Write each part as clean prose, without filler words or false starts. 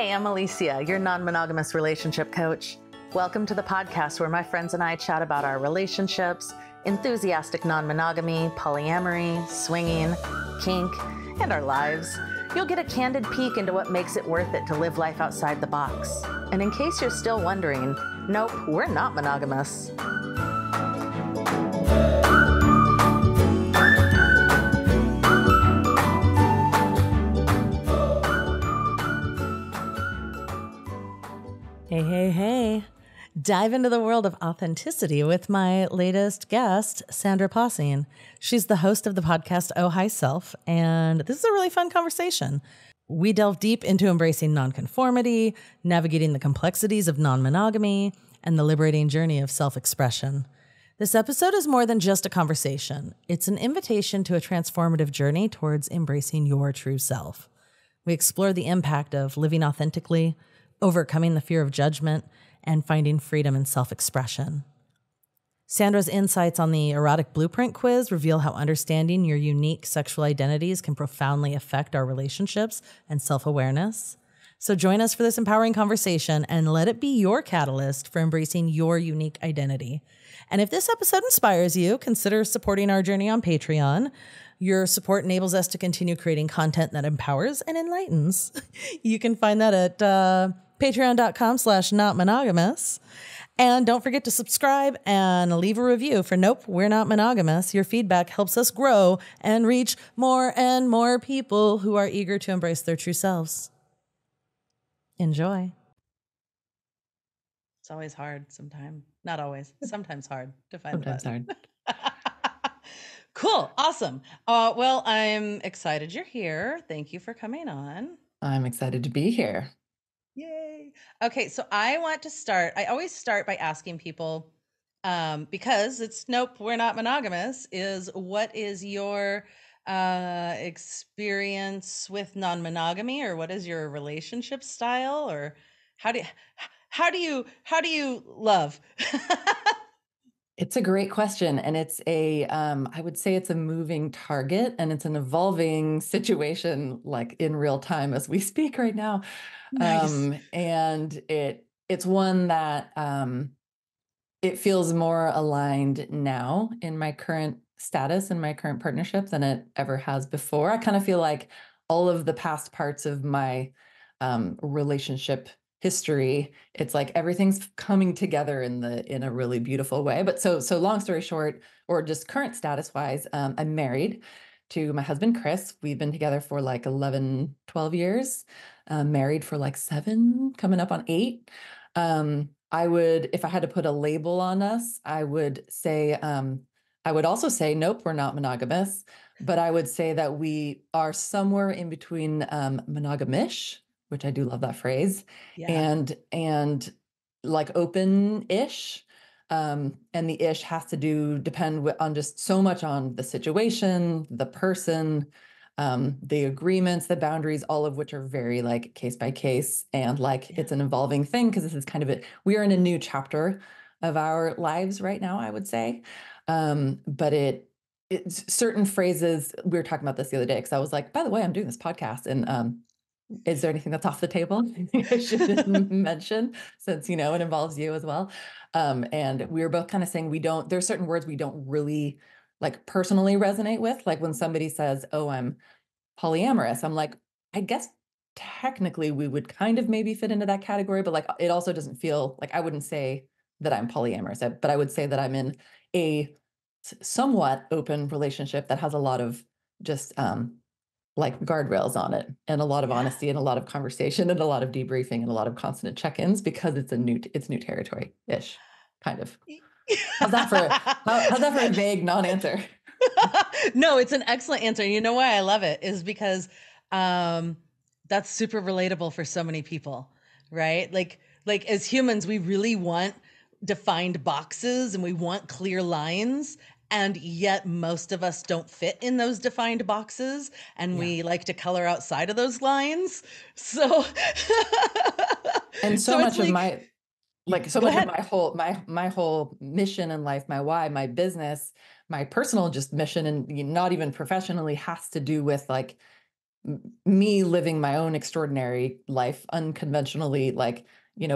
Hey, I'm Alicia, your non-monogamous relationship coach. Welcome to the podcast where my friends and I chat about our relationships, enthusiastic non-monogamy, polyamory, swinging, kink, and our lives. You'll get a candid peek into what makes it worth it to live life outside the box. And in case you're still wondering, nope, we're not monogamous. Hey. Dive into the world of authenticity with my latest guest, Sandra Possing. She's the host of the podcast Oh Hi Self, and this is a really fun conversation. We delve deep into embracing non-conformity, navigating the complexities of non-monogamy, and the liberating journey of self-expression. This episode is more than just a conversation. It's an invitation to a transformative journey towards embracing your true self. We explore the impact of living authentically, overcoming the fear of judgment, and finding freedom in self-expression. Sandra's insights on the erotic blueprint quiz reveal how understanding your unique sexual identities can profoundly affect our relationships and self-awareness. So join us for this empowering conversation and let it be your catalyst for embracing your unique identity. And if this episode inspires you, consider supporting our journey on Patreon. Your support enables us to continue creating content that empowers and enlightens. You can find that at patreon.com/notmonogamous. And don't forget to subscribe and leave a review for Nope, We're Not Monogamous. Your feedback helps us grow and reach more and more people who are eager to embrace their true selves. Enjoy. It's always hard sometimes. Not always. Sometimes hard to find Sometimes the button. hard. Cool. Awesome. Well, I'm excited you're here. Thank you for coming on. I'm excited to be here. Yay. Okay, so I always start by asking people, because it's Nope, We're Not Monogamous, is what is your experience with non-monogamy, or what is your relationship style, or how do you love? It's a great question. And it's I would say it's a moving target, and it's an evolving situation, like in real time as we speak right now. Nice. And it's one that it feels more aligned now in my current status and my current partnership than it ever has before. I kind of feel like all of the past parts of my relationship history, it's like everything's coming together in a really beautiful way. But so long story short, or just current status wise, I'm married to my husband, Chris. We've been together for like 11, 12 years, married for like 7, coming up on 8. If I had to put a label on us, I would say, I would also say, nope, we're not monogamous, but I would say that we are somewhere in between monogamish, which I do love that phrase, Yeah. and like open-ish. And the ish has to depend on just so much on the situation, the person, the agreements, the boundaries, all of which are very like case by case, and like it's an evolving thing because this is kind of we are in a new chapter of our lives right now, I would say. But it's certain phrases. We were talking about this the other day because I was like, by the way, I'm doing this podcast, and is there anything that's off the table I should mention, since it involves you as well? And we were both kind of saying there's certain words we don't really like personally resonate with. Like when somebody says, oh, I'm polyamorous, I'm like, I guess technically we would kind of maybe fit into that category, but like it also doesn't feel like, I wouldn't say that I'm polyamorous, but I would say that I'm in a somewhat open relationship that has a lot of just like guardrails on it, and a lot of honesty, and a lot of conversation, and a lot of debriefing, and a lot of constant check-ins, because it's new territory-ish, kind of. How's that for a vague non-answer? No, it's an excellent answer. You know why I love it is because that's super relatable for so many people, right? Like as humans, we really want defined boxes and we want clear lines. And yet most of us don't fit in those defined boxes, and we like to color outside of those lines. So, and so much of my my whole mission in life, my why, my business, my personal just mission, and not even professionally, has to do with like me living my own extraordinary life unconventionally, like,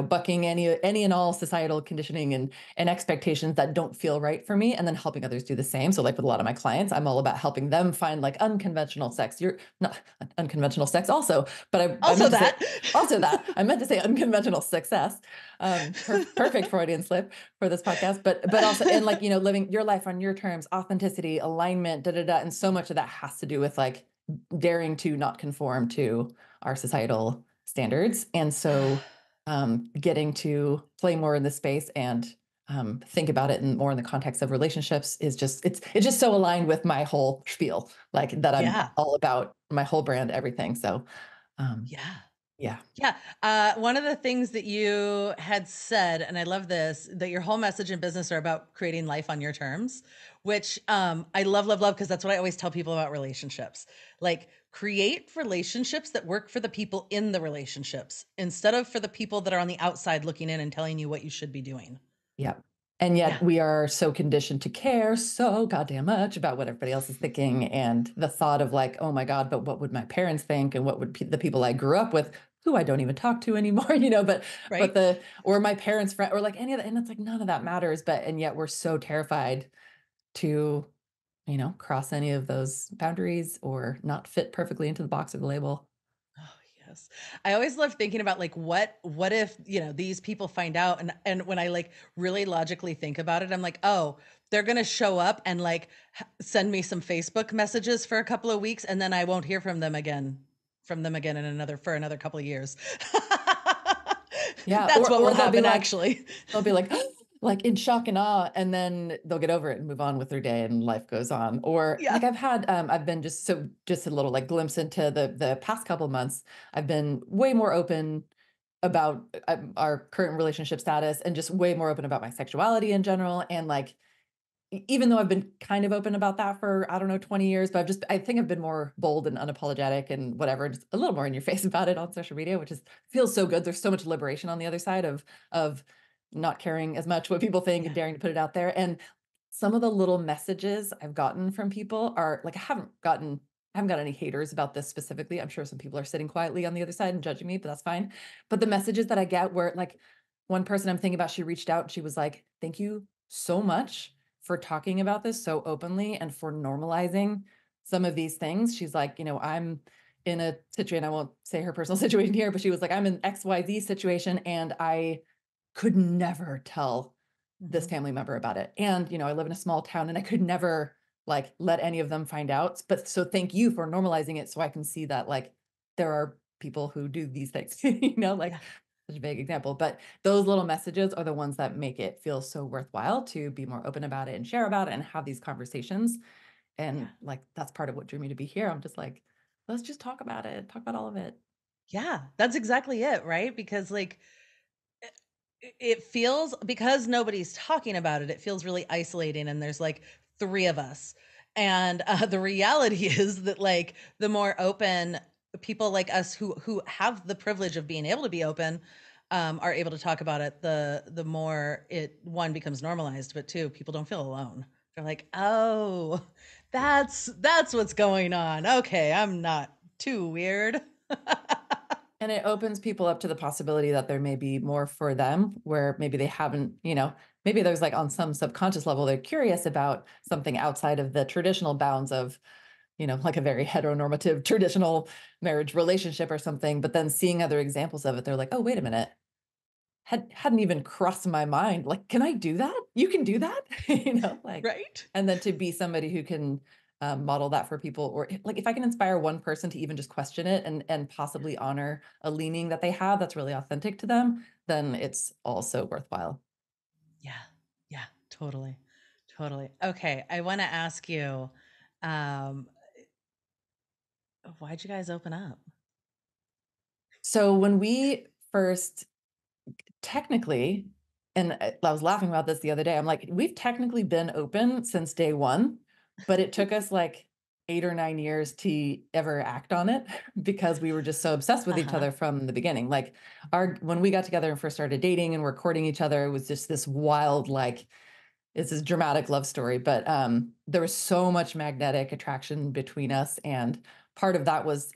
bucking any and all societal conditioning and expectations that don't feel right for me, and then helping others do the same. So like with a lot of my clients, I'm all about helping them find like unconventional sex. You're not unconventional sex also, but I Also meant to say that. also that. I meant to say unconventional success. Perfect Freudian slip for this podcast, but also in like, living your life on your terms, authenticity, alignment, da da da. And so much of that has to do with like daring to not conform to our societal standards. And so getting to play more in this space and think about it more in the context of relationships is just it's just so aligned with my whole spiel, like that I'm Yeah. all about my whole brand, everything. So um, Yeah. yeah, Yeah. One of the things that you had said, and I love this, that your whole message in business are about creating life on your terms, which I love, love, love, because that's what I always tell people about relationships. Like, create relationships that work for the people in the relationships instead of for the people that are on the outside looking in and telling you what you should be doing. yeah. And yet Yeah. we are so conditioned to care so goddamn much about what everybody else is thinking. And the thought of like, oh my God, but what would my parents think? And what would the people I grew up with, who I don't even talk to anymore, but Right. or my parents' friend, or like any of that. And it's like, none of that matters. And yet we're so terrified to, cross any of those boundaries or not fit perfectly into the box or the label. Oh, yes. I always love thinking about like what if, these people find out, and when I like really logically think about it, I'm like, "Oh, they're going to show up and like send me some Facebook messages for a couple of weeks and then I won't hear from them again in another couple of years." Yeah. That's what will Or happen actually. they'll be like, like in shock and awe, and then they'll get over it and move on with their day and life goes on. Or Yeah. like I've been just a little like glimpse into the past couple months. I've been way more open about our current relationship status and just way more open about my sexuality in general. And like, even though I've been kind of open about that for, I don't know, 20 years, but I think I've been more bold and unapologetic and whatever, just a little more in your face about it on social media, which feels so good. There's so much liberation on the other side of not caring as much what people think and Yeah. daring to put it out there. And some of the little messages I've gotten from people are like, I haven't got any haters about this specifically. I'm sure some people are sitting quietly on the other side and judging me, but that's fine. But the messages that I get where like one person I'm thinking about, she reached out and she was like, thank you so much for talking about this so openly and for normalizing some of these things. She's like, I'm in a situation, I won't say her personal situation here, but she was like, I'm in XYZ situation and I could never tell this Mhm. family member about it. And, I live in a small town and I could never like let any of them find out. But so thank you for normalizing it so I can see that like there are people who do these things, like Yeah. such a vague example. But those little messages are the ones that make it feel so worthwhile to be more open about it and share about it and have these conversations. Yeah. And like that's part of what drew me to be here. I'm just like, let's just talk about it, talk about all of it. Yeah. That's exactly it, right? Because like it feels, because nobody's talking about it, it feels really isolating and there's like three of us. And the reality is that like the more open people like us who have the privilege of being able to be open are able to talk about it, the more it one becomes normalized, but two, people don't feel alone. They're like, "Oh, that's what's going on. Okay, I'm not too weird." And it opens people up to the possibility that there may be more for them where maybe they haven't, maybe there's like on some subconscious level, they're curious about something outside of the traditional bounds of, like a very heteronormative traditional marriage relationship or something. But then seeing other examples of it, they're like, oh, wait a minute. Hadn't even crossed my mind. Like, can I do that? You can do that, like, Right? and then to be somebody who can model that for people, or like if I can inspire one person to even just question it and possibly honor a leaning that they have that's really authentic to them, then it's also worthwhile. Yeah. Yeah, totally. Totally. Okay, I wanna ask you, um, why'd you guys open up? So when we first technically, and I was laughing about this the other day. I'm like, we've technically been open since day one, but it took us like 8 or 9 years to ever act on it because we were just so obsessed with each Uh-huh. other from the beginning. Like when we got together and first started dating and we're courting each other, it was just this wild, like it's this dramatic love story. But there was so much magnetic attraction between us. And part of that was,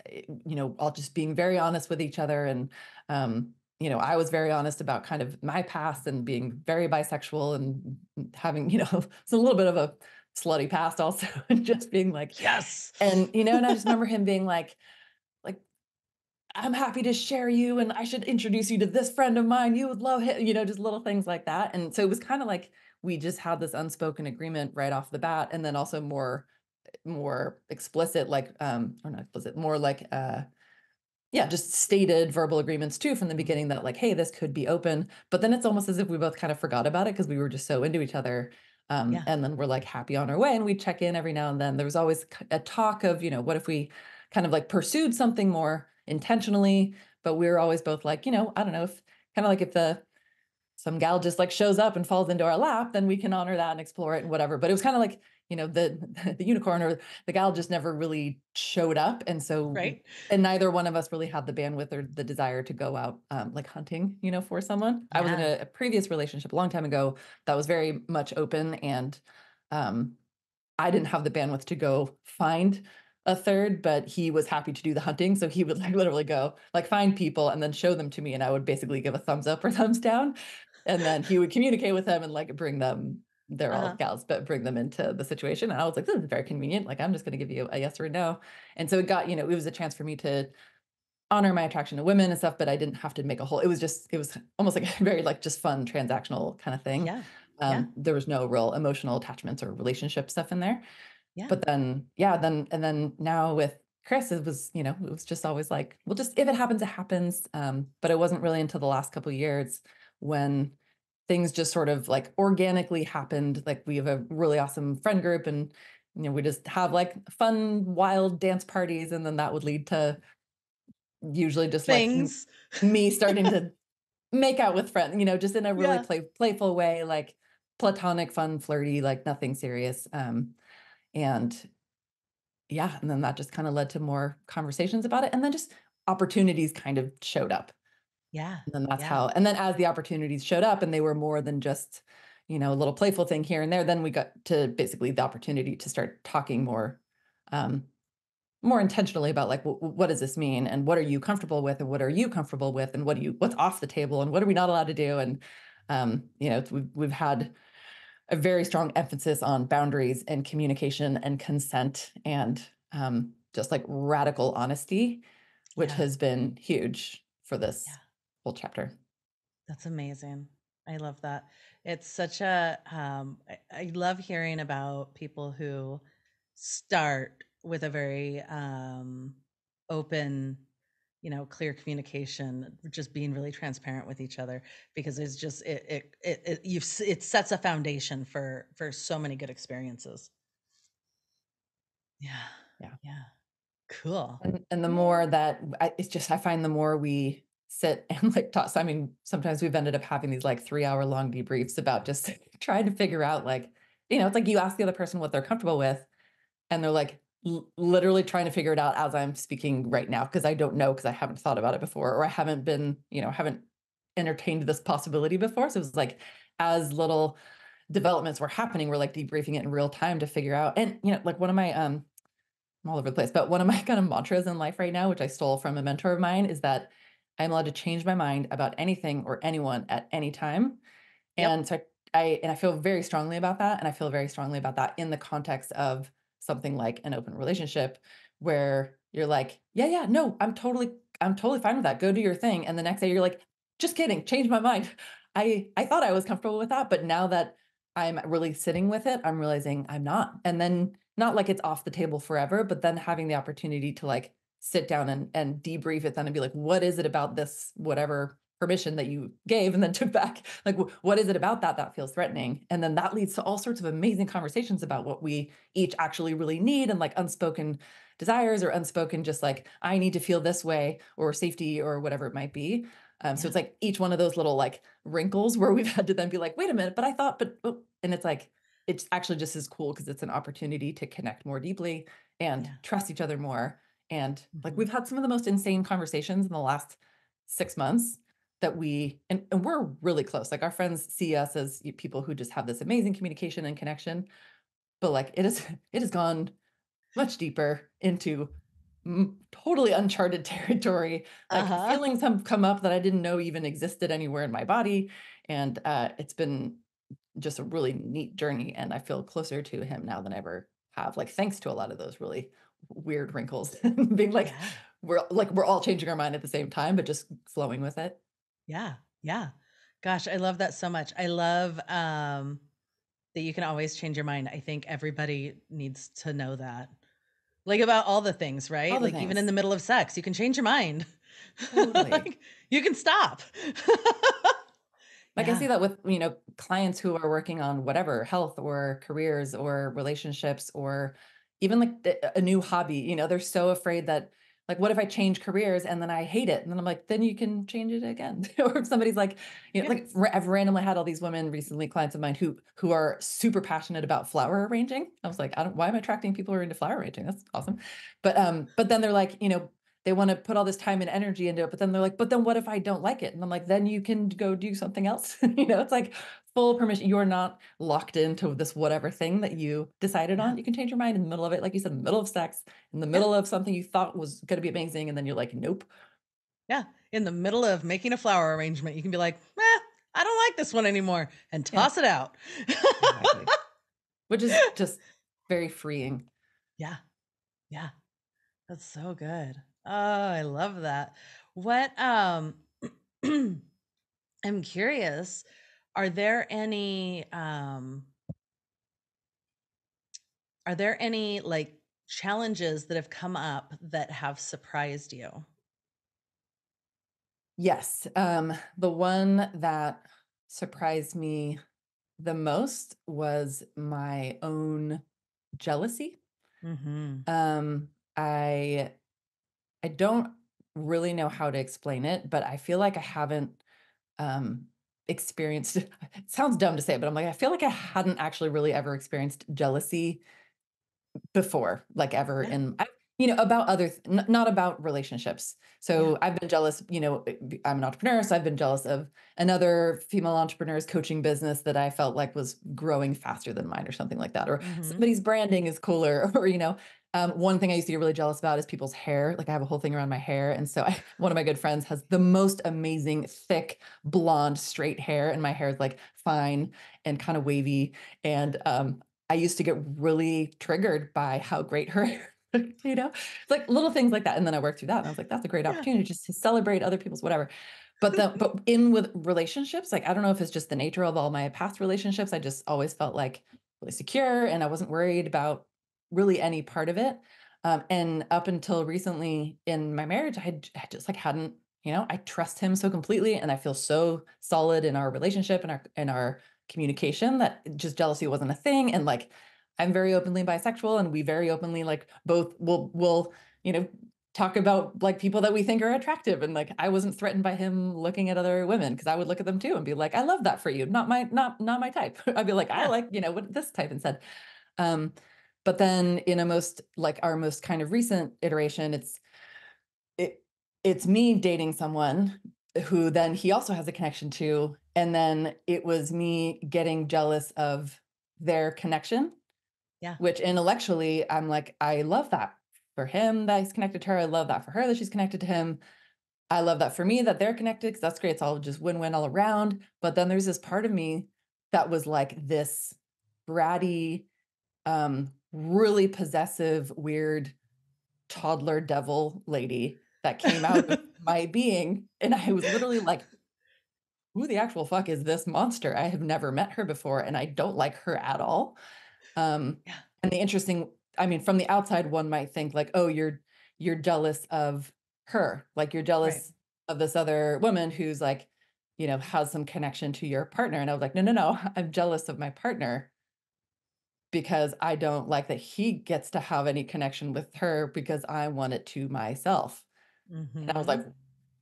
all just being very honest with each other. And, I was very honest about kind of my past and being very bisexual and having, it's a little bit of a slutty past also, and just being like, Yes. and I just remember him being like, I'm happy to share you and I should introduce you to this friend of mine. You would love him, just little things like that. And so it was kind of like we just had this unspoken agreement right off the bat. And then also more explicit, like or not explicit, more like yeah, just stated verbal agreements too from the Mhm. beginning that like, hey, this could be open. But then it's almost as if we both kind of forgot about it because we were just so into each other. Yeah. And then we're like happy on our way and we check in every now and then. There was always a talk of, what if we kind of like pursued something more intentionally, but we were always both like, I don't know if kind of like if some gal just like shows up and falls into our lap, then we can honor that and explore it and whatever. But it was kind of like, the unicorn or the gal just never really showed up. And so, Right. and neither one of us really had the bandwidth or the desire to go out like hunting, for someone. I was in Yeah. a previous relationship a long time ago that was very much open and um, I didn't have the bandwidth to go find a third, but he was happy to do the hunting. So he would like literally go like find people and then show them to me. And I would basically give a thumbs up or thumbs down. And then he would communicate with them and like bring them, they're all Uh-huh. gals, but bring them into the situation. And I was like, this is very convenient. Like, I'm just going to give you a yes or a no. And so it got, it was a chance for me to honor my attraction to women and stuff, but I didn't have to make a whole, it was almost like a very like just fun transactional kind of thing. Yeah. Yeah. There was no real emotional attachments or relationship stuff in there. Yeah. But then, yeah, then now with Chris, it was, it was just always like, well, just if it happens, it happens. But it wasn't really until the last couple of years when things just sort of like organically happened. Like we have a really awesome friend group and, we just have like fun, wild dance parties. And then that would lead to usually just like Things. me starting to make out with friends, just in a really Yeah. playful way, like platonic, fun, flirty, like nothing serious. And yeah, and then that just kinda led to more conversations about it, and then just opportunities kind of showed up. Yeah. And then that's Yeah. how and then as the opportunities showed up and they were more than just, a little playful thing here and there, then we got to basically the opportunity to start talking um, more intentionally about like, what does this mean? And what are you comfortable with? And what are you comfortable with? And what's off the table? And what are we not allowed to do? And, we've had a very strong emphasis on boundaries and communication and consent and just like radical honesty, which Yeah. has been huge for Yeah. this whole chapter. That's amazing. I love that. It's such a I love hearing about people who start with a very open, clear communication, just being really transparent with each other because it's just it sets a foundation for so many good experiences. Yeah. Yeah. Yeah. Cool. And the more Yay. that I find the more we sit and like talk. So, I mean, sometimes we've ended up having these like 3 hour long debriefs about just trying to figure out like, it's like you ask the other person what they're comfortable with and they're like literally trying to figure it out as I'm speaking right now because I don't know because I haven't thought about it before or I haven't been, haven't entertained this possibility before. So it was like as little developments were happening, we're like debriefing it in real time to figure out. And like one of my I'm all over the place, but one of my kind of mantras in life right now, which I stole from a mentor of mine, is that I'm allowed to change my mind about anything or anyone at any time. Yep. And so I feel very strongly about that. And I feel very strongly about that in the context of something like an open relationship where you're like, yeah, yeah, no, I'm totally fine with that. Go do your thing. And the next day you're like, just kidding, change my mind. I thought I was comfortable with that, but now that I'm really sitting with it, I'm realizing I'm not. And then not like it's off the table forever, but then having the opportunity to like sit down and debrief it then and be like, what is it about this, whatever permission that you gave and then took back? Like, what is it about that feels threatening? And then that leads to all sorts of amazing conversations about what we each actually really need and like unspoken desires or unspoken, just like, I need to feel this way or safety or whatever it might be. So Yeah. it's like each one of those little like wrinkles where we've had to then be like, wait a minute, but I thought, but, oh, and it's like, it's actually just as cool because it's an opportunity to connect more deeply and Yeah. trust each other more. And like Mhm. we've had some of the most insane conversations in the last 6 months that and we're really close. Like our friends see us as people who just have this amazing communication and connection, but like it has gone much deeper into totally uncharted territory. Like Uh-huh. feelings have come up that I didn't know even existed anywhere in my body. And it's been just a really neat journey. And I feel closer to him now than I ever have, like, thanks to a lot of those really weird wrinkles, being Yeah. we're all changing our mind at the same time, but just flowing with it. Yeah. Yeah. Gosh, I love that so much. I love, that you can always change your mind. I think everybody needs to know that. Like, about all the things, All right? the Like, even in things. the middle of sex, you can change your mind. Totally. Like, you can stop. Like I see Yeah. that with, clients who are working on whatever, health or careers or relationships or even like a new hobby, they're so afraid that, like, what if I change careers and then I hate it? And then I'm like, then you can change it again. Or if somebody's like, Yeah. like I've randomly had all these women recently, clients of mine who are super passionate about flower arranging. I was like, why am I attracting people who are into flower arranging? That's awesome. But then they're like, they want to put all this time and energy into it, but then they're like, but then what if I don't like it? And I'm like, then you can go do something else. It's like full permission. You're not locked into this whatever thing that you decided Yeah. on. You can change your mind in the middle of it. Like you said, in the middle of sex, in the Yeah. middle of something you thought was going to be amazing. And then you're like, nope. Yeah. In the middle of making a flower arrangement, you can be like, I don't like this one anymore, and Yeah, toss it out. exactly. Which is just very freeing. Yeah. Yeah. That's so good. Oh, I love that. What, I'm curious, are there any, like, challenges that have come up that have surprised you? Yes. The one that surprised me the most was my own jealousy. Mhm. Um, I I don't really know how to explain it, but I feel like I haven't experienced it sounds dumb to say, but I'm like, I feel like I hadn't actually really ever experienced jealousy before, like, ever Yeah. about other not about relationships. Yeah. So I've been jealous, I'm an entrepreneur, so I've been jealous of another female entrepreneur's coaching business that I felt like was growing faster than mine or something like that, or Mhm. somebody's branding is cooler, or, one thing I used to get really jealous about is people's hair. Like, I have a whole thing around my hair, and so one of my good friends has the most amazing, thick, blonde, straight hair, and my hair is like fine and kind of wavy, and I used to get really triggered by how great her hair looked, It's like little things like that, and then I worked through that, and I was like, "That's a great Yeah. opportunity just to celebrate other people's whatever." But in with relationships, like, I don't know if it's just the nature of all my past relationships, I just always felt, like, really secure, and I wasn't worried about really any part of it, and up until recently in my marriage, I just, like, hadn't I trust him so completely, and I feel so solid in our relationship and our communication that just jealousy wasn't a thing. And, like, I'm very openly bisexual, and we very openly, like, both will you know talk about, like, people that we think are attractive, and, like, I wasn't threatened by him looking at other women because I would look at them too and be like, I love that for you, not my type. I'd be like, I Yeah. like, what this type instead. um but then in a most like our most kind of recent iteration, it it's me dating someone who then he also has a connection to, and then it was me getting jealous of their connection, Yeah. which intellectually I'm like, I love that for him that he's connected to her. I love that for her that she's connected to him. I love that for me that they're connected because that's great. It's all just win-win all around. But then there's this part of me that was like this bratty, really possessive, weird toddler devil lady that came out of my being, and I was literally like, "Who the actual fuck is this monster? I have never met her before, and I don't like her at all." Yeah. And the interesting I mean, from the outside, one might think like, "Oh, you're jealous of her, like, you're Right. jealous of this other woman who's, like, has some connection to your partner." And I was like, "No, no, no, I'm jealous of my partner because I don't like that he gets to have any connection with her because I want it to myself." And I was like, Mhm.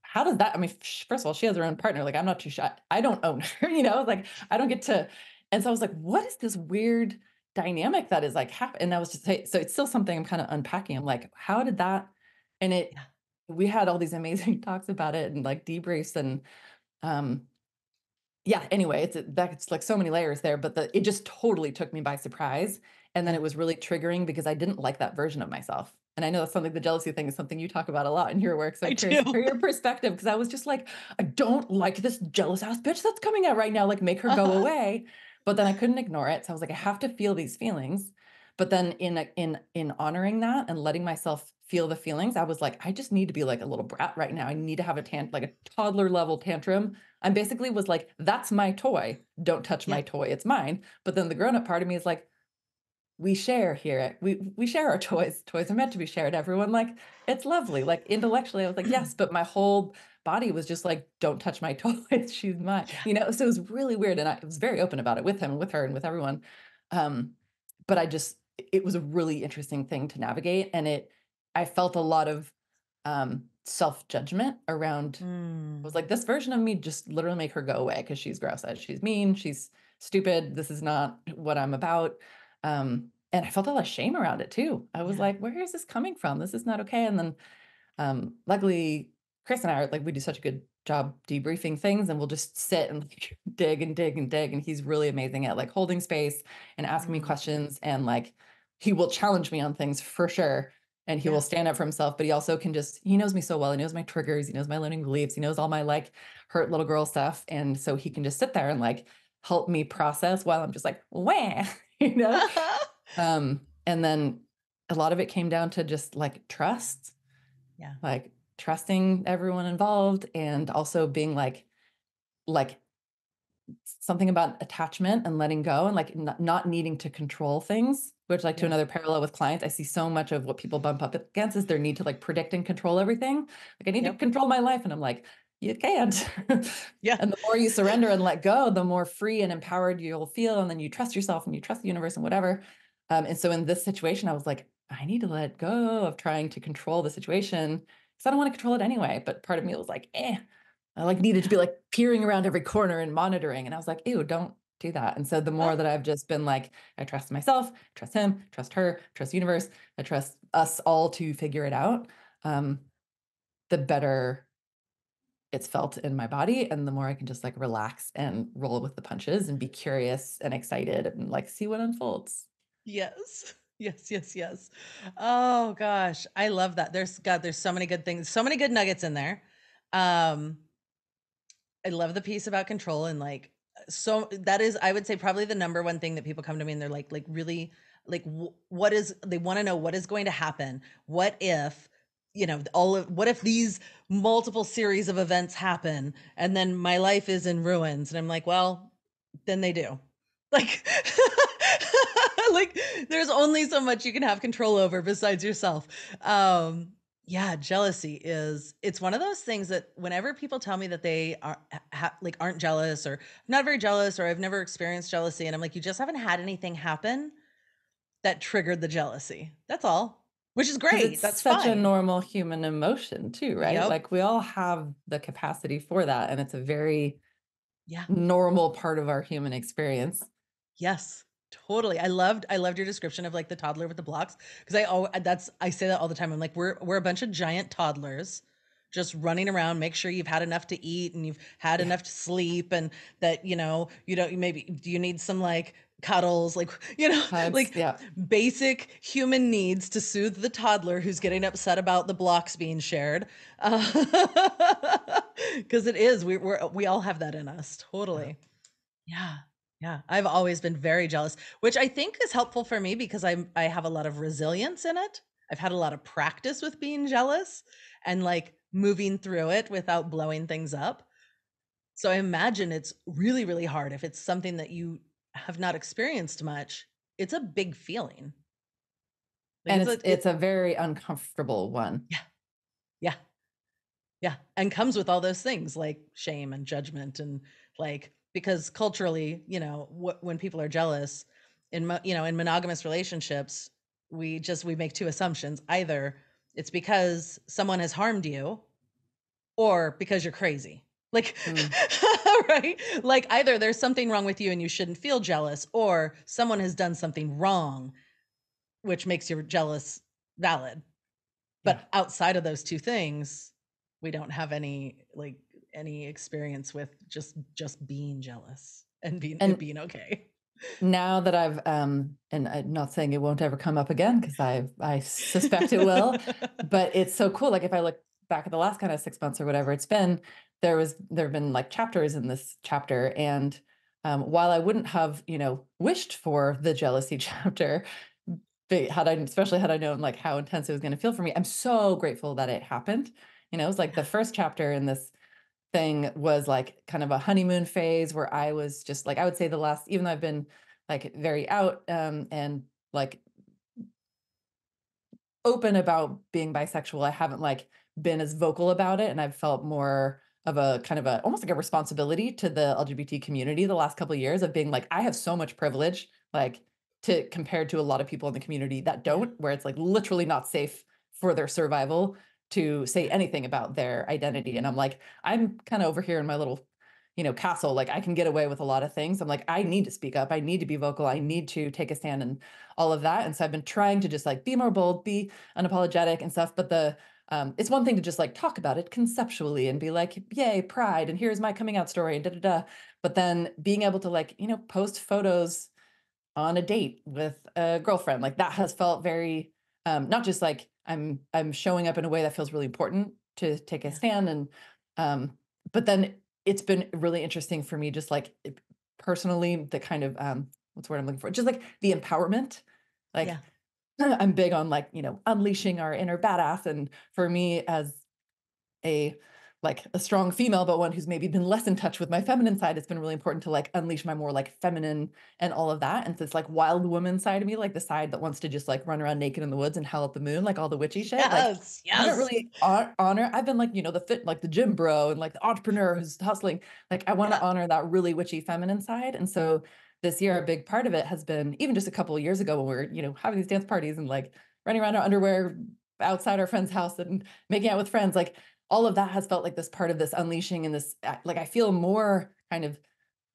how does that I mean, first of all, she has her own partner, like, I'm not too shy. I don't own her, like, I don't get to. And so I was like, what is this weird dynamic that is, like, happen and I was just so it's still something I'm kinda unpacking. I'm like, how did that and it Yeah. we had all these amazing talks about it and, like, debriefs and, um, yeah, anyway, it's, like, so many layers there, but it just totally took me by surprise, and then Yeah. it was really triggering because I didn't like that version of myself. And I know that's something, the jealousy thing is something you talk about a lot in your work. So I I'm curious to do. hear your perspective, because I was just like, I don't like this jealous ass bitch that's coming out right now. Like, make her go Uh-huh. away. But then I couldn't ignore it. So I was like, I have to feel these feelings. But then in honoring that and letting myself feel the feelings, I was like, I just need to be like a little brat right now. I need to have like a toddler level tantrum. I basically was like, that's my toy. Don't touch my Yeah. toy. It's mine. But then the grown up part of me is like, we share here. We share our toys. Toys are meant to be shared. Everyone, like, it's lovely. Like, intellectually, I was like, yes, but my whole body was just like, don't touch my toys. She's mine. Yeah. So it was really weird. And I was very open about it with him and with her and with everyone. Um, but it was a really interesting thing to navigate. And I felt a lot of self-judgment around. I was Mm. like, this version of me, just literally make her go away because she's gross. She's mean. She's stupid. This is not what I'm about. And I felt a lot of shame around it too. I was Yeah. like, where is this coming from? This is not okay. And then luckily, Chris and I are like, we do such a good job debriefing things, and we'll just sit and like dig and dig and dig. And he's really amazing at like holding space and asking me Mm. questions. And like, he will challenge me on things for sure. And he will Yeah. stand up for himself, but he also he knows me so well. He knows my triggers. He knows my limiting beliefs. He knows all my like hurt little girl stuff. And so he can just sit there and like help me process while I'm just like, wah, you know? And then a lot of it came down to just like trust, Yeah. like trusting everyone involved, and also being like something about attachment and letting go, and like not needing to control things, which, like, to Yeah. another parallel with clients, I see so much of what people bump up against is their need to like predict and control everything. Like, I need to Yep. control my life. And I'm like, you can't. Yeah. And the more you surrender and let go, the more free and empowered you'll feel. And then you trust yourself and you trust the universe and whatever. And so in this situation, I was like, I need to let go of trying to control the situation because I don't want to control it anyway. But part of me was like, I like needed to Yeah. be like peering around every corner and monitoring. And I was like, ew, don't do that. And so the more Ah, that I've just been like, I trust myself, trust him, trust her, trust the universe, I trust us all to figure it out, um, the better it's felt in my body. And the more I can just like relax and roll with the punches and be curious and excited and like see what unfolds. yes. Yes, yes, yes. Oh gosh, I love that. There's so many good things, so many good nuggets in there. Um, I love the piece about control and like so that is I would say probably the number one thing that people come to me and they're like really like what is they want to know what is going to happen? What if what if these multiple series of events happen and then my life is in ruins? And I'm like, well, then they do. Like like there's only so much you can have control over besides yourself. Yeah, jealousy it's one of those things that whenever people tell me that they are like aren't jealous or not very jealous or I've never experienced jealousy and I'm like you just haven't had anything happen that triggered the jealousy. That's all. Which is Because great. it's That's such a fine. normal human emotion too, right? Yep. Like, we all have the capacity for that. And it's a very Yeah. normal part of our human experience. Yes. Totally. I loved your description of like the toddler with the blocks because I say that all the time. I'm like we're a bunch of giant toddlers just running around. Make sure you've had enough to eat and you've had Yeah. enough to sleep and that you don't maybe do you need some like cuddles like Hugs. like Yeah. basic human needs to soothe the toddler who's getting upset about the blocks being shared. Because it is we all have that in us. Yeah. Totally. Yeah. Yeah. I've always been very jealous, which I think is helpful for me because I have a lot of resilience in it. I've had a lot of practice with being jealous and like moving through it without blowing things up. So I imagine it's really, really hard if it's something that you have not experienced much. It's a big feeling. Like And it's it's a it it's a very uncomfortable one. yeah, yeah. Yeah, and comes with all those things like shame and judgment and like because culturally, when people are jealous in monogamous relationships, we make two assumptions. Either it's because someone has harmed you or because you're crazy. Like Mm, right? Like either there's something wrong with you and you shouldn't feel jealous or someone has done something wrong which makes your jealous valid. yeah. But outside of those 2 things, we don't have any experience with just being jealous and being And okay. now that I've and I'm not saying it won't ever come up again because I suspect it will, but it's so cool. Like if I look back at the last kind of 6 months or whatever it's been, there have been like chapters in this chapter, and while I wouldn't have wished for the jealousy chapter, had I especially had I known like how intense it was going to feel for me, I'm so grateful that it happened. It was like the first chapter in this thing was like kind of a honeymoon phase where I was just like, I would say the last, even though I've been like very out and like open about being bisexual, I haven't like been as vocal about it. And I've felt more of a kind of a almost like a responsibility to the LGBT community the last couple of years of being like, I have so much privilege, like to compared to a lot of people in the community that Yeah. don't, where it's like literally not safe for their survival to say Yeah. anything about their identity. And I'm like, I'm kind of over here in my little castle. Like I can get away with a lot of things. I'm like, I need to speak up. I need to be vocal. I need to take a stand and all of that. And so I've been trying to just like be more bold, be unapologetic and stuff. But it's one thing to just like talk about it conceptually and be like, yay, pride, and here's my coming out story, and da da da. But then being able to like, post photos on a date with a girlfriend, like that has felt very not just like I'm showing up in a way that feels really important to take a Yeah. stand and but then it's been really interesting for me just like personally the kind of what's the word I'm looking for? Just like the empowerment. Like Yeah. I'm big on like, unleashing our inner badass. And for me as a a strong female, but one who's maybe been less in touch with my feminine side, it's been really important to like unleash my more like feminine and all of that. And so it's like wild woman side of me, like the side that wants to just like run around naked in the woods and howl at the moon, like all the witchy shit. Like Yes. I don't Yes. really honor. I've been like, the fit, like the gym bro and like the entrepreneur who's hustling. Like I want to Yeah. honor that really witchy feminine side. And so this year, a big part of it has been even just a couple of years ago when we were, having these dance parties and like running around our underwear outside our friend's house and making out with friends. Like all of that has felt like this part of this unleashing and this like I feel more kind of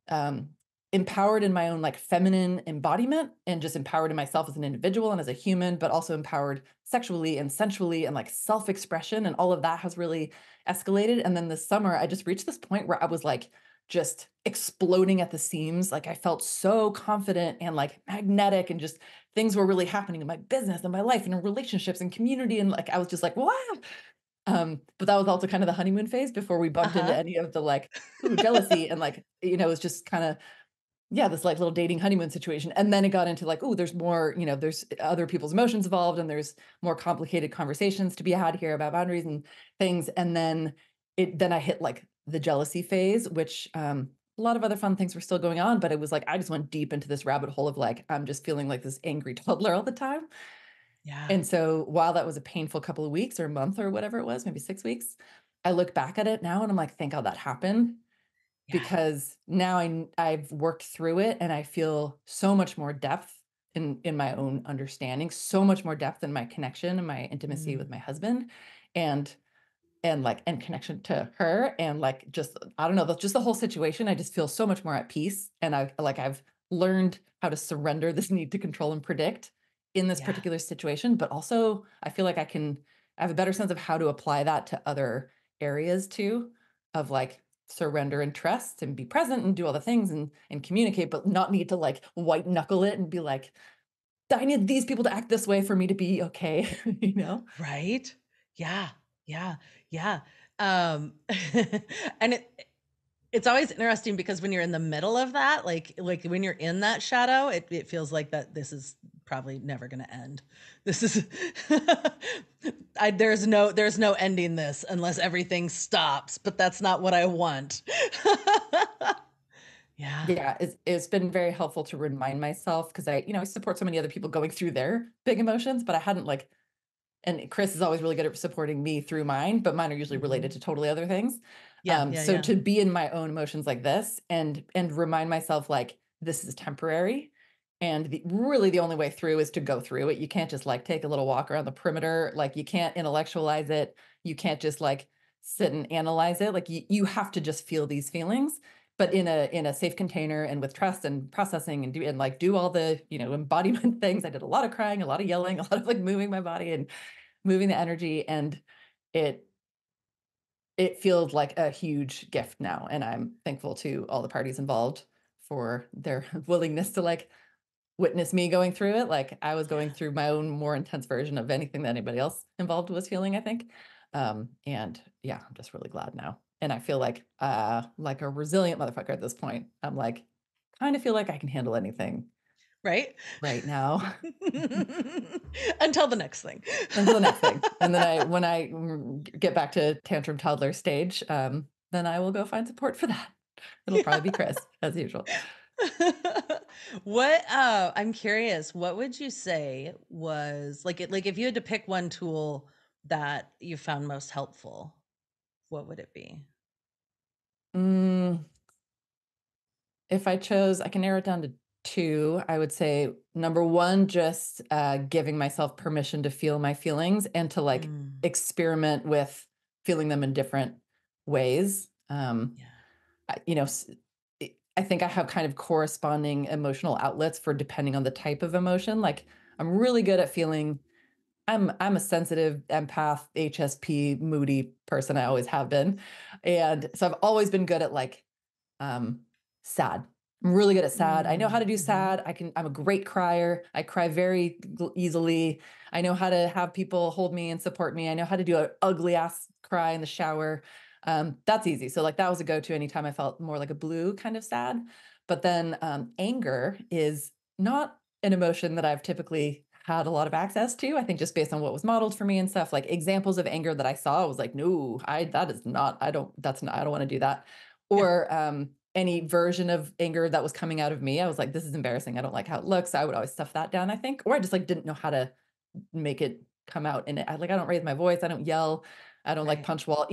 um empowered in my own like feminine embodiment and just empowered in myself as an individual and as a human, but also empowered sexually and sensually and like self-expression, and all of that has really escalated. And then this summer I just reached this point where I was like just exploding at the seams. Like I felt so confident and like magnetic, and just things were really happening in my business and my life and in relationships and community, and like I was just like wow. But that was also kind of the honeymoon phase before we bumped into Uh-huh. any of the like, ooh, jealousy and like, it was just kind of, yeah, this like little dating honeymoon situation. And then it got into like, ooh, there's more, there's other people's emotions involved and there's more complicated conversations to be had here about boundaries and things. And then I hit like the jealousy phase, which a lot of other fun things were still going on, but it was like I just went deep into this rabbit hole of like, I'm just feeling like this angry toddler all the time. Yeah. And so while that was a painful couple of weeks or month or whatever it was, maybe 6 weeks, I look back at it now and I'm like, thank God that happened, Yeah. because now I've worked through it and I feel so much more depth in my own understanding, so much more depth in my connection and my intimacy with Mm. my husband and and connection to her, and like just I don't know, just the whole situation. I just feel so much more at peace, and I've learned how to surrender this need to control and predict in this Yeah. particular situation, but also I feel like I have a better sense of how to apply that to other areas too, of like surrender and trust and be present and do all the things and communicate, but not need to like white knuckle it and be like, I need these people to act this way for me to be okay, you know? Right? Yeah. Yeah. Yeah. Um, and it's always interesting because when you're in the middle of that, like when you're in that shadow, it feels like that this is probably never gonna end. This is there's no ending this unless everything stops, but that's not what I want. Yeah. Yeah, it's been very helpful to remind myself because I support so many other people going through their big emotions, but I hadn't like, and Chris is always really good at supporting me through mine, but mine are usually related Mhm. to totally other things. Yeah, yeah, So yeah. to be in my own emotions like this and remind myself like this is temporary, and really the only way through is to go through it. You can't just like take a little walk around the perimeter, like you can't intellectualize it. You can't just like sit and analyze it. Like you have to just feel these feelings, but in a safe container and with trust and processing and do all the embodiment things. I did a lot of crying, a lot of yelling, a lot of like moving my body and moving the energy, and it it feels like a huge gift now, and I'm thankful to all the parties involved for their willingness to like witness me going through it. Like I was going Yeah. through my own more intense version of anything that anybody else involved was feeling, I think. And yeah, I'm just really glad now. And I feel like a resilient motherfucker at this point. I'm like, kind of feel like I can handle anything Right? right now Until the next thing. until the next thing. And then when I get back to tantrum toddler stage, then I will go find support for that. It'll probably be Chris as usual. What I'm curious, what would you say was like if you had to pick one tool that you found most helpful, what would it be? Mm, if I chose, I can narrow it down to two. I would say number one, just giving myself permission to feel my feelings and to like Mm, experiment with feeling them in different ways. yeah. You know, I think I have kind of corresponding emotional outlets for depending on the type of emotion. Like I'm really good at feeling. I'm a sensitive empath, HSP, moody person. I always have been, and so I've always been good at like um, sad. I'm really good at sad. I know how to do Mhm. sad. I'm a great crier. I cry very easily. I know how to have people hold me and support me. I know how to do an ugly ass cry in the shower. That's easy. So like that was a go-to anytime I felt more like a blue kind of sad. But then anger is not an emotion that I've typically had a lot of access to. I think just based on what was modeled for me and stuff, like examples of anger that I saw, I was like, no, that is not, that's not, I don't want to do that. Yeah. Or any version of anger that was coming out of me, I was like, this is embarrassing. I don't like how it looks. I would always stuff that down, I think. Or I just like didn't know how to make it come out in it. I don't raise my voice. I don't yell. I don't like Right. punch wall.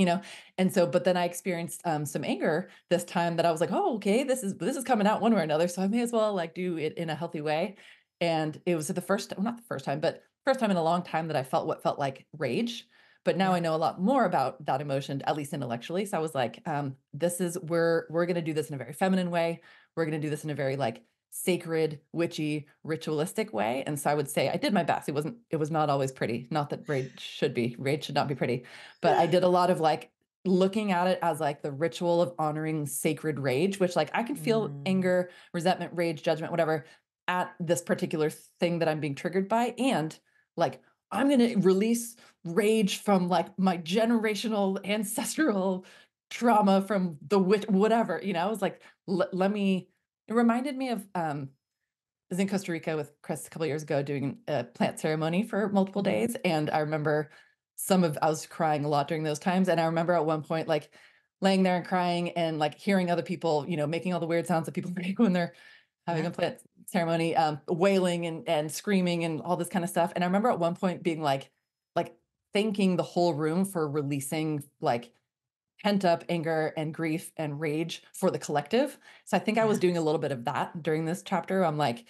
And so, but then I experienced some anger this time that I was like, oh, okay, this is coming out one way or another. So I may as well like do it in a healthy way. And it was the first, well, not the first time, but first time in a long time that I felt what felt like rage. But now I Yeah. know a lot more about that emotion, at least intellectually. So I was like, we're gonna do this in a very feminine way. We're gonna do this in a very like sacred, witchy, ritualistic way. And so I would say I did my best. It was not always pretty. Not that rage should be. Rage should not be pretty. But I did a lot of like looking at it as like the ritual of honoring sacred rage, which like I can feel Mm, anger, resentment, rage, judgment, whatever at this particular thing that I'm being triggered by. And like I'm gonna release rage from like my generational ancestral trauma from the witch, whatever. I was like, let me it reminded me of I was in Costa Rica with Chris a couple years ago doing a plant ceremony for multiple mhm. days, and I remember I was crying a lot during those times, and I remember at one point, like, laying there and crying and, like, hearing other people, making all the weird sounds that people make when they're having Yeah. a plant ceremony, wailing and screaming and all this kinda stuff, and I remember at one point being like, thanking the whole room for releasing, like, pent up anger and grief and rage for the collective. So I think I was doing a Yes. little bit of that during this chapter. I'm like,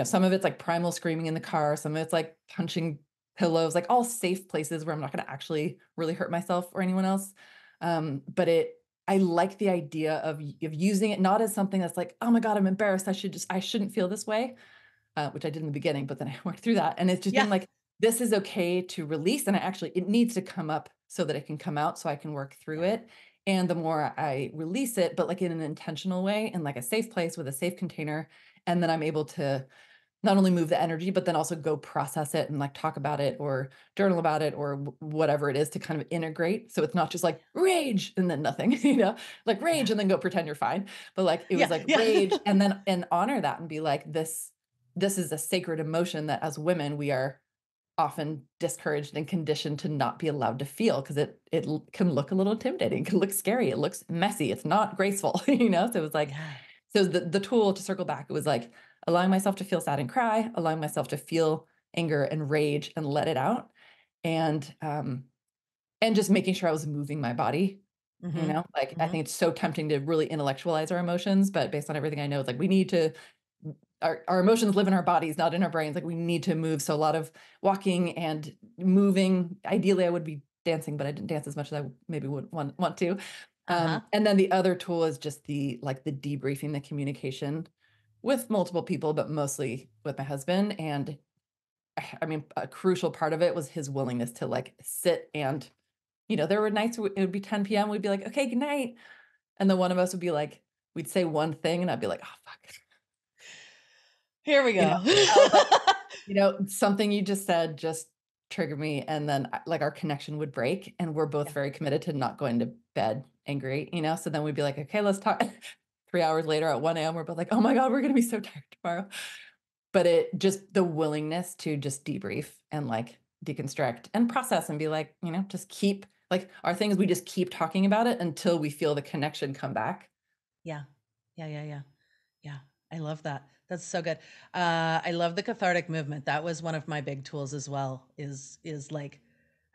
some of it's like primal screaming in the car, some of it's like punching pillows, like all safe places where I'm not going to actually really hurt myself or anyone else. I like the idea of using it not as something that's like, oh my God, I'm embarrassed. I shouldn't feel this way, which I did in the beginning, but then I worked through that. And it's just Yeah. being like, this is okay to release. And it needs to come up so that it can come out so I can work through Yeah. it. And the more I release it, but like in an intentional way, in like a safe place with a safe container, and then I'm able to not only move the energy, but then also go process it and like talk about it or journal about it or whatever it is to kind of integrate. So it's not just like rage and then nothing, like rage Yeah. and then go pretend you're fine. But like it was Yeah. like Yeah. rage and honor that and be like, this is a sacred emotion that as women we are often discouraged and conditioned to not be allowed to feel because can look a little intimidating, it can look scary, it looks messy, it's not graceful, So it was like, Yeah. so the tool to circle back, it was like allowing myself to feel sad and cry, allowing myself to feel anger and rage and let it out, and just making sure I was moving my body. Mhm. Like I Mhm. think it's so tempting to really intellectualize our emotions, but based on everything I know, it's like we need to our emotions live in our bodies, not in our brains. Like we need to move. So a lot of walking and moving. Ideally, I would be dancing, but I didn't dance as much as I maybe would want to. Uh-huh. And then the other tool is just the debriefing, the communication with multiple people, but mostly with my husband. And I mean, a crucial part of it was his willingness to like sit and, there were nights where it would be 10 p.m. We'd be like, okay, good night. And then one of us would be like, we'd say one thing and I'd be like, oh, fuck. Here we You know, go. I was like, something you just said just triggered me. And then like our connection would break and we're both Yeah. very committed to not going to bed angry, So then we'd be like, okay, let's talk. 3 hours later at 1 a.m., we're both like, oh my God, we're going to be so tired tomorrow. But it just the willingness to just debrief and like deconstruct and process and be like, just keep like our thing is we just keep talking about it until we feel the connection come back. Yeah. Yeah. Yeah. Yeah. Yeah. I love that. That's so good. I love the cathartic movement. That was one of my big tools as well, is like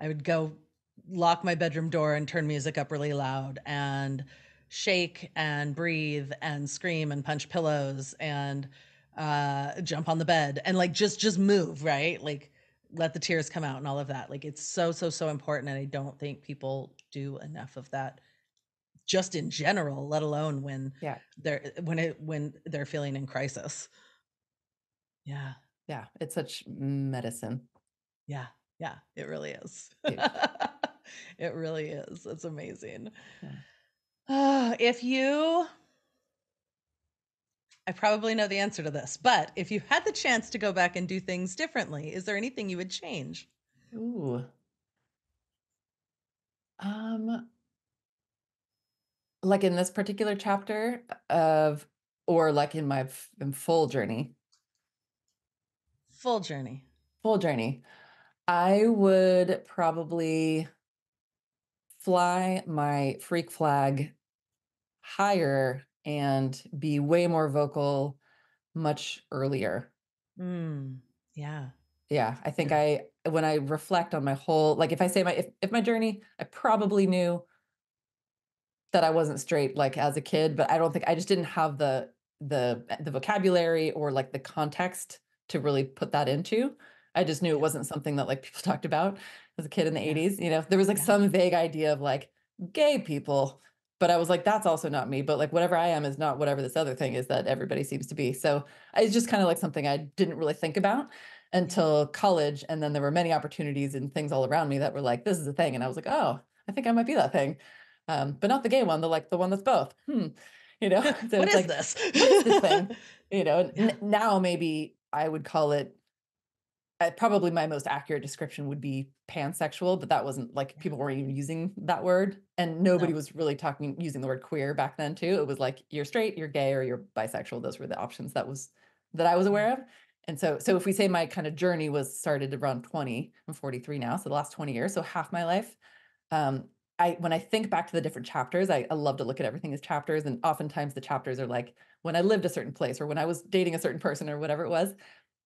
I would go lock my bedroom door and turn music up really loud and shake and breathe and scream and punch pillows and jump on the bed and like just move, right? Like let the tears come out and all of that. Like it's so important. And I don't think people do enough of that just in general, let alone when Yeah. when they're feeling in crisis. Yeah. Yeah. It's such medicine. Yeah. Yeah. It really is. Huge. It really is. It's amazing. Yeah. If you, I probably know the answer to this, but if you had the chance to go back and do things differently, is there anything you would change? Ooh. Like in this particular chapter or like in my in full journey, Full journey. I would probably fly my freak flag higher and be way more vocal much earlier. Yeah. Yeah, I think Yeah. when I reflect on my whole, like if I say if my journey, I probably knew that I wasn't straight like as a kid, but I don't think I just didn't have the vocabulary or like the context to really put that into. I just knew it Yeah. wasn't something that like people talked about as a kid in the Yeah. 80s. There was like Yeah. some vague idea of like gay people, but I was like, that's also not me. But like whatever I am is not whatever this other thing is that everybody seems to be. So it's just kind of like something I didn't really think about Yeah. until college. And then there were many opportunities and things all around me that were like, this is a thing. And I was like, oh, I think I might be that thing. But not the gay one, the one that's both. So What it's is like, this? what is this thing? Yeah. Now maybe I would call it. Probably my most accurate description would be pansexual, but that wasn't like Yeah. people weren't even using that word, and nobody No. was really using the word queer back then too. It was like you're straight, you're gay, or you're bisexual. Those were the options that I was Yeah. aware of. And so if we say my kind of journey was started around 20, I'm 43 now, so the last 20 years, so half my life. Um, when I think back to the different chapters, I love to look at everything as chapters, and oftentimes the chapters are like when I lived a certain place or when I was dating a certain person or whatever it was.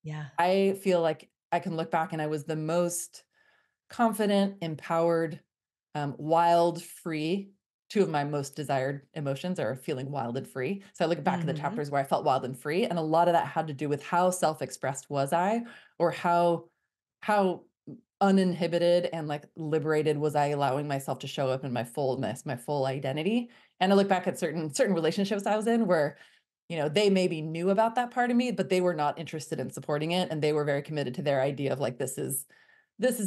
Yeah. I feel like I can look back and I was the most confident, empowered, wild, free. Two of my most desired emotions are feeling wild and free. So I look back at the Mm-hmm. chapters where I felt wild and free, and a lot of that had to do with how self-expressed was I, or how uninhibited and like liberated was I allowing myself to show up in my fullness, my full identity. And I look back at certain relationships I was in where they maybe knew about that part of me, but they were not interested in supporting it. And they were very committed to their idea of like, this is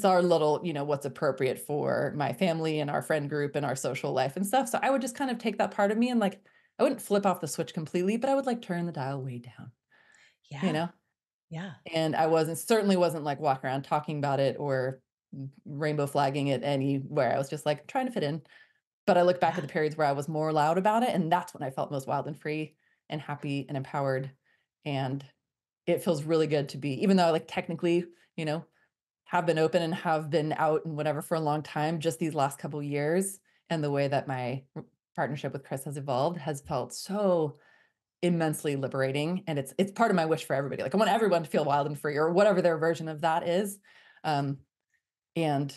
our little, what's appropriate for my family and our friend group and our social life and stuff. So I would just kind of take that part of me and like, I wouldn't flip off the switch completely, but I would like turn the dial way down, you Yeah. know? Yeah. And I certainly wasn't like walking around talking about it or rainbow flagging it anywhere. I was just like trying to fit in. But I look back at Yeah. the periods where I was more loud about it, and that's when I felt most wild and free and happy and empowered. And it feels really good to be, even though I like technically, you know, have been open and have been out and whatever for a long time, just these last couple years and the way that my partnership with Chris has evolved has felt so immensely liberating. And it's part of my wish for everybody. Like I want everyone to feel wild and free or whatever their version of that is. Um, and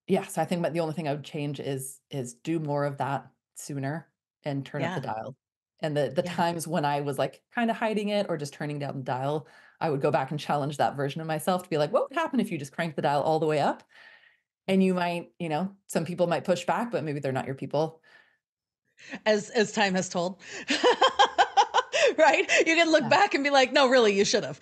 Yeah, so I think the only thing I would change is do more of that sooner and turn up the Yeah. dial. And the Yeah. times when I was like kind of hiding it or just turning down the dial, I would go back and challenge that version of myself to be like, what would happen if you just crank the dial all the way up? And you might, some people might push back, but maybe they're not your people. As time has told. Right? You can look Yeah. back and be like, no, really, you should have.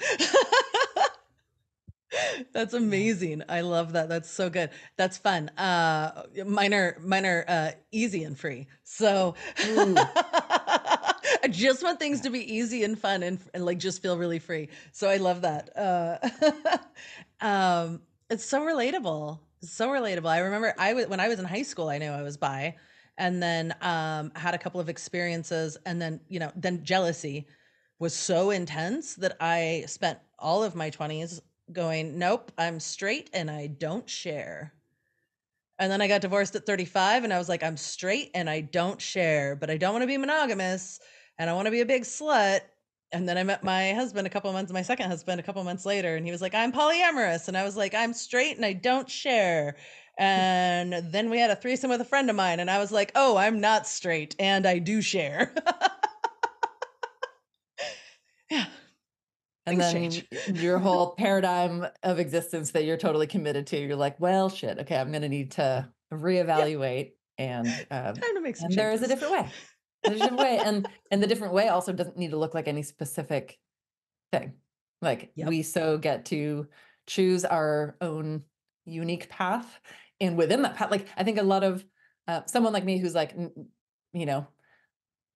That's Yeah. amazing. I love that. That's so good. That's fun. Mine are easy and free. So Ooh. I just want things Yeah. to be easy and fun and like just feel really free. So I love that. It's so relatable. It's so relatable. I remember when I was in high school, I knew I was bi, and then had a couple of experiences, and then then jealousy was so intense that I spent all of my 20s going, nope, I'm straight and I don't share. And then I got divorced at 35 and I was like, I'm straight and I don't share, but I don't want to be monogamous and I want to be a big slut. And then I met my husband my second husband a couple months later, and he was like, I'm polyamorous. And I was like, I'm straight and I don't share. And then we had a threesome with a friend of mine, and I was like, oh, I'm not straight and I do share. Yeah, And things then change. your whole paradigm of existence that you're totally committed to, you're like, well, shit, okay, I'm going to need to Yeah, reevaluate. time to make some And there is a changes. different way. There's a different way. And the different way also doesn't need to look like any specific thing. Like Yep. we so get to choose our own unique path. And within that path, like I think a lot of someone like me who's like, you know,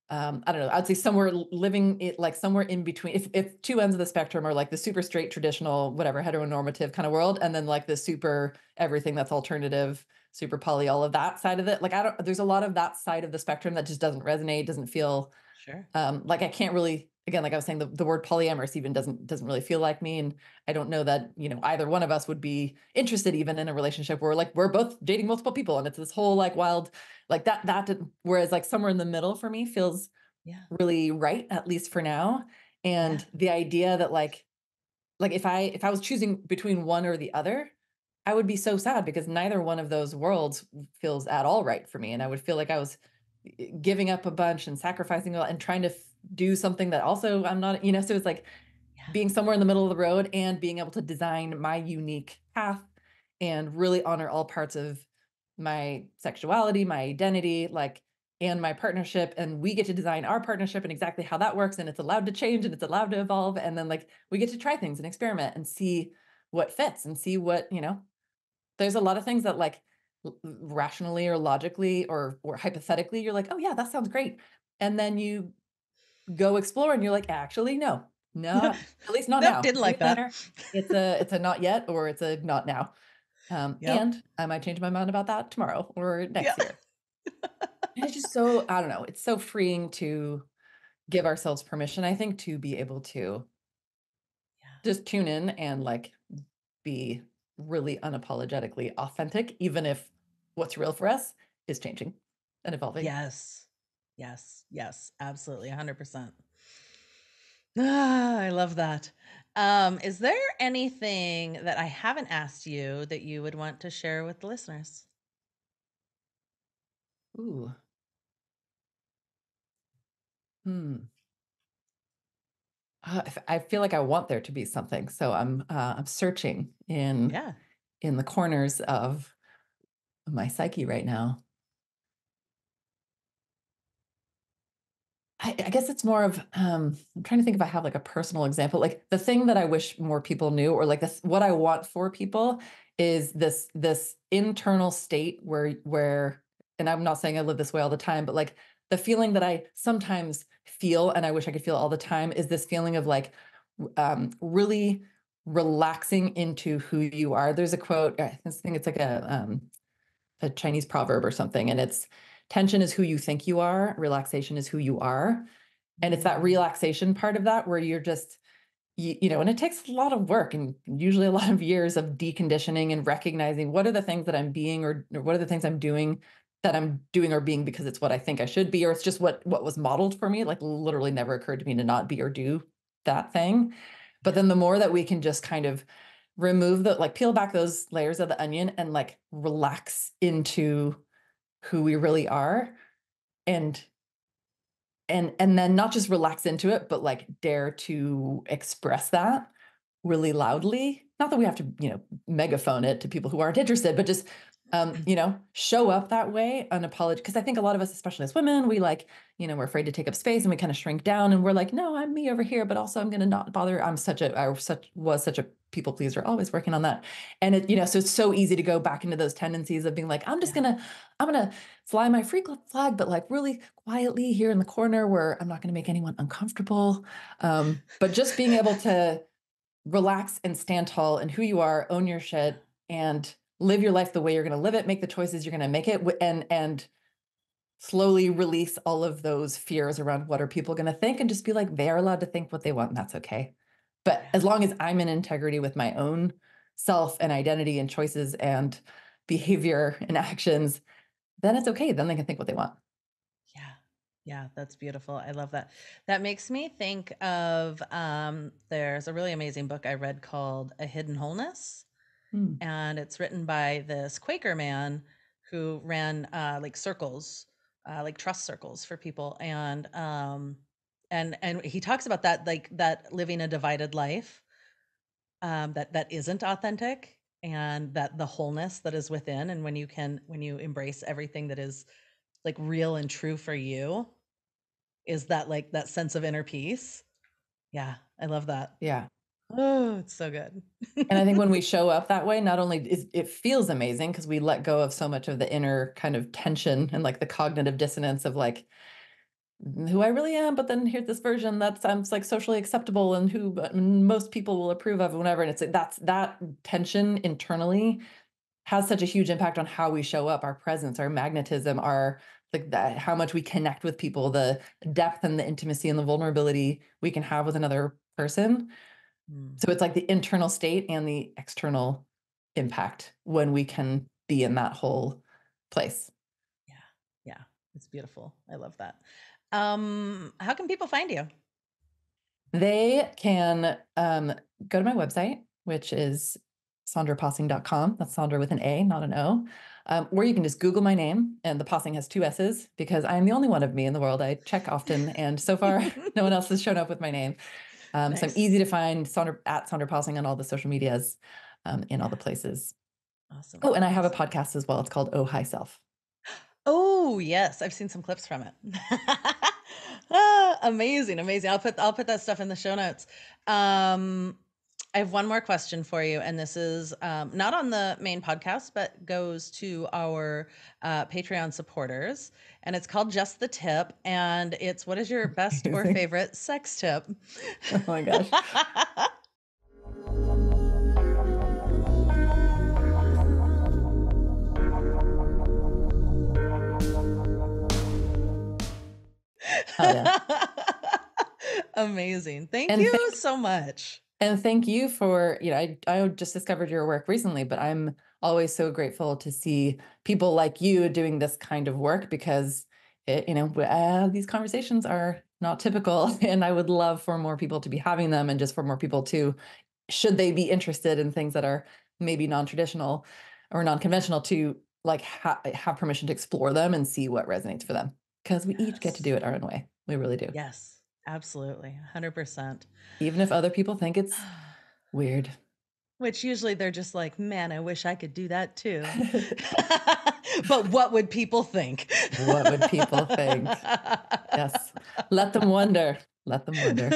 I don't know, I'd say somewhere living it like somewhere in between. If two ends of the spectrum are like the super straight, traditional, whatever, heteronormative kind of world, and then like the super everything that's alternative, super poly, all of that side of it. Like I don't, there's a lot of that side of the spectrum that just doesn't resonate, doesn't feel Sure. like I can't really, again, like I was saying, the word polyamorous even doesn't really feel like me. And I don't know that, either one of us would be interested even in a relationship where like we're both dating multiple people and it's this whole like wild, like whereas like somewhere in the middle for me feels Yeah. really right, at least for now. Yeah. And the idea that like if I was choosing between one or the other, I would be so sad because neither one of those worlds feels at all right for me. And I would feel like I was giving up a bunch and sacrificing a lot and trying to do something that also I'm not, so it's like Yeah. being somewhere in the middle of the road and being able to design my unique path and really honor all parts of my sexuality, my identity, like, and my partnership. And we get to design our partnership and exactly how that works. And it's allowed to change and it's allowed to evolve. And then like we get to try things and experiment and see what fits and see what, there's a lot of things that like rationally or logically or hypothetically, you're like, oh yeah, that sounds great. And then you go explore and you're like, actually, no, not at least not Nope, now. didn't Maybe like that. later. It's a not yet or it's a not now. Yep. And I might change my mind about that tomorrow or Yeah. next year. And it's just so, I don't know, it's so freeing to give ourselves permission, I think, to be able to Yeah. just tune in and like be really unapologetically authentic, even if what's real for us is changing and evolving. Yes. Yes. Yes. Absolutely. 100%. Ah, I love that. Is there anything that I haven't asked you that you would want to share with the listeners? Ooh. Hmm. I feel like I want there to be something, so I'm searching Yeah. in the corners of my psyche right now. I guess it's more of I'm trying to think if I have like a personal example. Like the thing that I wish more people knew, or like this, what I want for people is this internal state where, and I'm not saying I live this way all the time, but like the feeling that I sometimes feel, and I wish I could feel all the time, is this feeling of like really relaxing into who you are. There's a quote. I think it's like a Chinese proverb or something, and it's tension is who you think you are, relaxation is who you are. And it's that Mm, relaxation part of that where you're just, and it takes a lot of work and usually a lot of years of deconditioning and recognizing what are the things that I'm being or what are the things I'm doing that I'm doing or being because it's what I think I should be, or it's just what was modeled for me. Like literally never occurred to me to not be or do that thing. But yeah. then the more that we can just kind of remove the like peel back those layers of the onion and like relax into who we really are and and then not just relax into it but like dare to express that really loudly, not that we have to megaphone it to people who aren't interested, but just Show up that way unapologetic. Because I think a lot of us, especially as women, we like, we're afraid to take up space and we kind of shrink down and we're like, no, I'm me over here, but also I'm going to not bother. I was such a people pleaser, always working on that. And so it's so easy to go back into those tendencies of being like, I'm going to fly my free flag, but like really quietly here in the corner where I'm not going to make anyone uncomfortable. But just being able to relax and stand tall in who you are, own your shit, and live your life the way you're going to live it, make the choices you're going to make it, and slowly release all of those fears around what are people going to think, and just be like, they are allowed to think what they want, and that's okay. But as long as I'm in integrity with my own self and identity and choices and behavior and actions, then it's okay. Then they can think what they want. Yeah. Yeah, that's beautiful. I love that. That makes me think of there's a really amazing book I read called A Hidden Wholeness. And it's written by this Quaker man who ran like circles, like trust circles for people. And he talks about that, like that living a divided life, that isn't authentic, and that the wholeness that is within. And when you embrace everything that is like real and true for you, is that like that sense of inner peace. Yeah, I love that. Yeah. Oh, it's so good. And I think when we show up that way, not only is it feels amazing because we let go of so much of the inner kind of tension and like the cognitive dissonance of like who I really am, but then here's this version that's I'm like socially acceptable and who most people will approve of and whatever. And it's like that tension internally has such a huge impact on how we show up, our presence, our magnetism, our like that, how much we connect with people, the depth and the intimacy and the vulnerability we can have with another person. So it's like the internal state and the external impact when we can be in that whole place. Yeah. Yeah. It's beautiful. I love that. How can people find you? They can go to my website, which is sandrapossing.com. That's Sandra with an A, not an O. Or you can just Google my name, and the Possing has 2 S's because I'm the only one of me in the world. I check often, and so far, no one else has shown up with my name. Nice. So I'm easy to find, at Sandra Possing on all the social medias, in all the places. Awesome. Oh, and I have a podcast as well. It's called Oh Hi Self. Oh, yes. I've seen some clips from it. Amazing. I'll put that stuff in the show notes. I have one more question for you, and this is not on the main podcast, but goes to our Patreon supporters, and it's called Just the Tip, and it's what is your best or favorite sex tip? Oh my gosh. Oh, yeah. Amazing. Thank you so much. And thank you for, I just discovered your work recently, but I'm always so grateful to see people like you doing this kind of work because, these conversations are not typical. And I would love for more people to be having them and just for more people to, should they be interested in things that are maybe non-traditional or non-conventional, to like have permission to explore them and see what resonates for them. Because we each get to do it our own way. We really do. Yes, absolutely. 100%. Even if other people think it's weird. Which usually they're just like, man, I wish I could do that too. But what would people think? What would people think? Yes. Let them wonder. Let them wonder.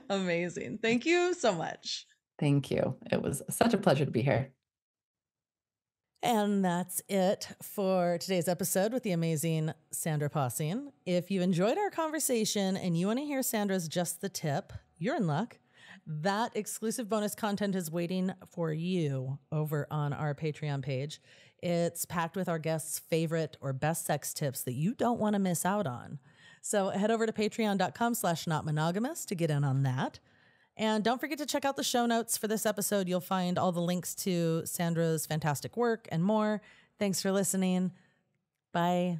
Amazing. Thank you so much. Thank you. It was such a pleasure to be here. And that's it for today's episode with the amazing Sandra Possing. If you enjoyed our conversation and you want to hear Sandra's Just the Tip, you're in luck. That exclusive bonus content is waiting for you over on our Patreon page. It's packed with our guests' favorite or best sex tips that you don't want to miss out on. So head over to patreon.com/notmonogamous to get in on that. And don't forget to check out the show notes for this episode. You'll find all the links to Sandra's fantastic work and more. Thanks for listening. Bye.